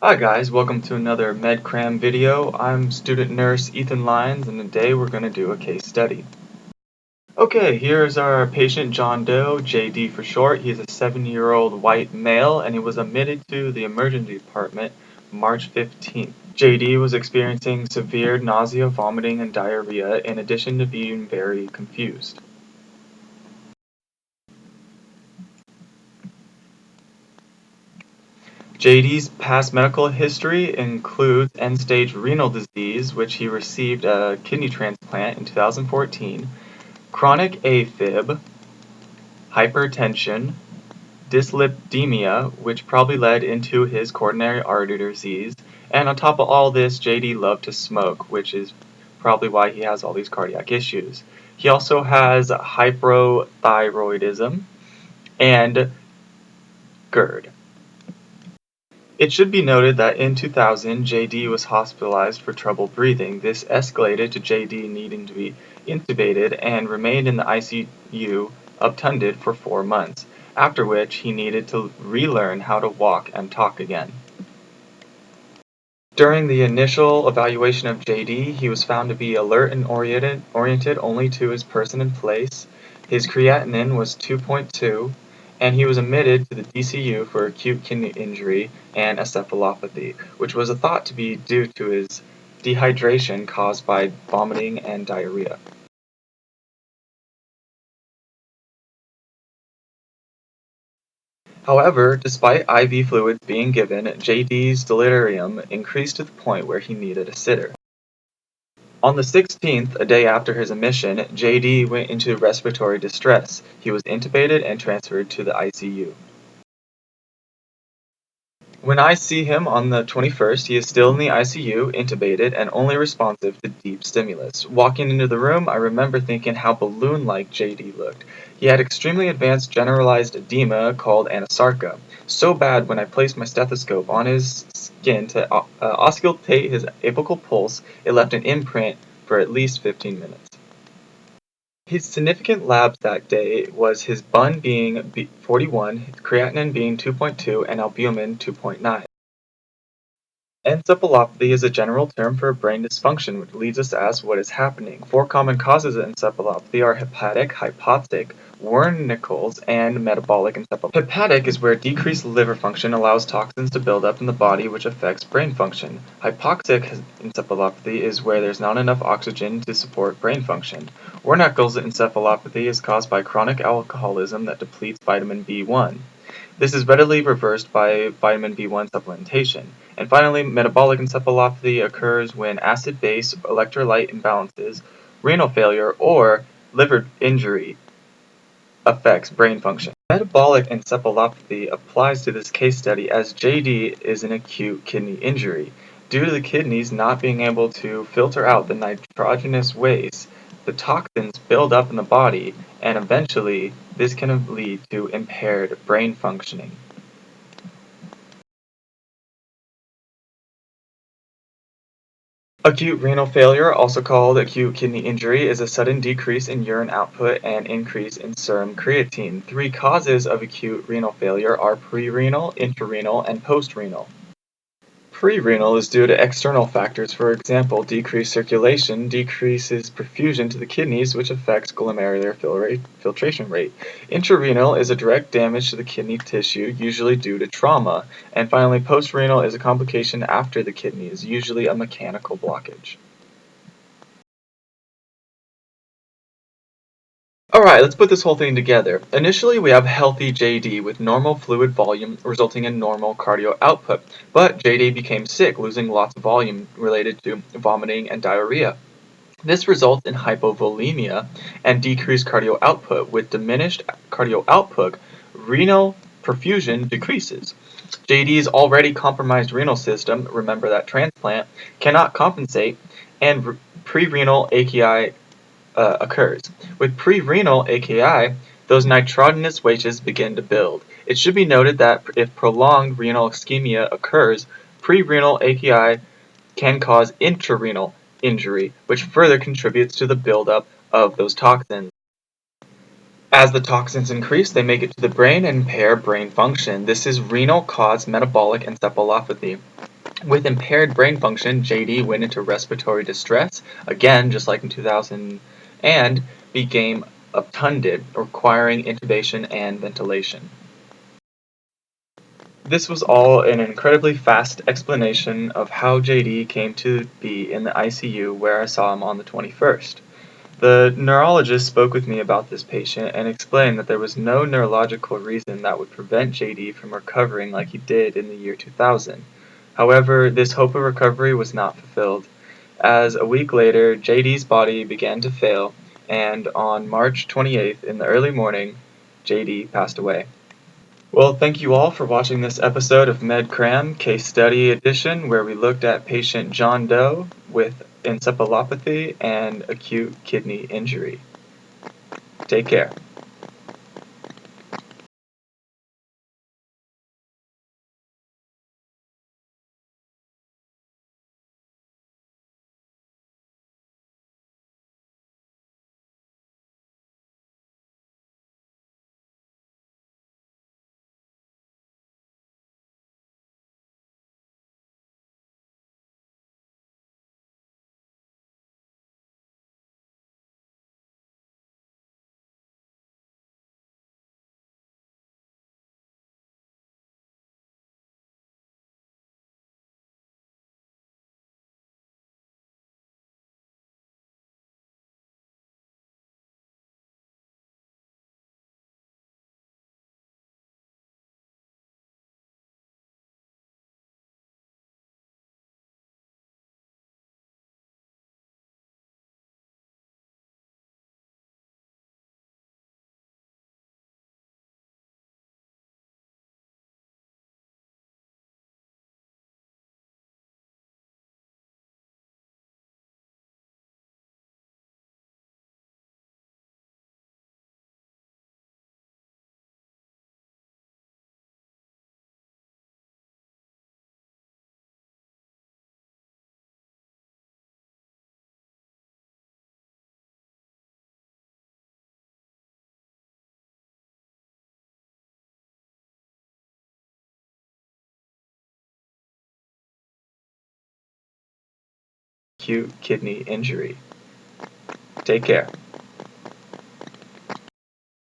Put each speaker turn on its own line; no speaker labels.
Hi guys, welcome to another MedCram video. I'm student nurse Ethan Lyons, and today we're going to do a case study. Okay, here's our patient John Doe, JD for short. He's a 7-year-old white male and he was admitted to the emergency department March 15th. JD was experiencing severe nausea, vomiting, and diarrhea in addition to being very confused. JD's past medical history includes end-stage renal disease, which he received a kidney transplant in 2014, chronic AFib, hypertension, dyslipidemia, which probably led into his coronary artery disease, and on top of all this, JD loved to smoke, which is probably why he has all these cardiac issues. He also has hypothyroidism and GERD. It should be noted that in 2000, JD was hospitalized for trouble breathing. This escalated to JD needing to be intubated and remained in the ICU obtunded for 4 months, after which he needed to relearn how to walk and talk again. During the initial evaluation of JD, he was found to be alert and oriented only to his person and place. His creatinine was 2.2, and he was admitted to the DCU for acute kidney injury and encephalopathy, which was thought to be due to his dehydration caused by vomiting and diarrhea. However, despite IV fluids being given, JD's delirium increased to the point where he needed a sitter. On the 16th, a day after his admission, JD went into respiratory distress. He was intubated and transferred to the ICU. When I see him on the 21st, he is still in the ICU, intubated, and only responsive to deep stimulus. Walking into the room, I remember thinking how balloon-like JD looked. He had extremely advanced generalized edema called anasarca. So bad when I placed my stethoscope on his skin to auscultate his apical pulse, it left an imprint for at least 15 minutes. His significant labs that day was his BUN being 41, creatinine being 2.2, and albumin 2.9. Encephalopathy is a general term for brain dysfunction, which leads us to ask what is happening. 4 common causes of encephalopathy are hepatic, hypoxic, Wernicke's, and metabolic encephalopathy. Hepatic is where decreased liver function allows toxins to build up in the body, which affects brain function. Hypoxic encephalopathy is where there's not enough oxygen to support brain function. Wernicke's encephalopathy is caused by chronic alcoholism that depletes vitamin B1. This is readily reversed by vitamin B1 supplementation. And finally, metabolic encephalopathy occurs when acid-base electrolyte imbalances, renal failure, or liver injury affects brain function. Metabolic encephalopathy applies to this case study as JD is an acute kidney injury. Due to the kidneys not being able to filter out the nitrogenous waste, the toxins build up in the body, and eventually this can lead to impaired brain functioning. Acute renal failure, also called acute kidney injury, is a sudden decrease in urine output and increase in serum creatine. 3 causes of acute renal failure are prerenal, intrarenal, and postrenal. Prerenal is due to external factors, for example, decreased circulation decreases perfusion to the kidneys, which affects glomerular filtration rate. Intrarenal is a direct damage to the kidney tissue, usually due to trauma. And finally, postrenal is a complication after the kidneys, usually a mechanical blockage. Alright, let's put this whole thing together. Initially, we have healthy JD with normal fluid volume resulting in normal cardio output, but JD became sick, losing lots of volume related to vomiting and diarrhea. This results in hypovolemia and decreased cardio output. With diminished cardio output, renal perfusion decreases. JD's already compromised renal system, remember that transplant, cannot compensate, and prerenal AKI occurs. With prerenal AKI, those nitrogenous wastes begin to build. It should be noted that if prolonged renal ischemia occurs, prerenal AKI can cause intrarenal injury, which further contributes to the buildup of those toxins. As the toxins increase, they make it to the brain and impair brain function. This is renal-caused metabolic encephalopathy. With impaired brain function, JD went into respiratory distress, again just like in 2000, and became obtunded, requiring intubation and ventilation. This was all an incredibly fast explanation of how JD came to be in the ICU where I saw him on the 21st. The neurologist spoke with me about this patient and explained that there was no neurological reason that would prevent JD from recovering like he did in the year 2000. However, this hope of recovery was not fulfilled, as a week later JD's body began to fail, and on March 28th in the early morning, JD passed away. Well, thank you all for watching this episode of MedCram Case Study Edition, where we looked at patient John Doe with encephalopathy and acute kidney injury. Take care. Acute kidney injury. Take care.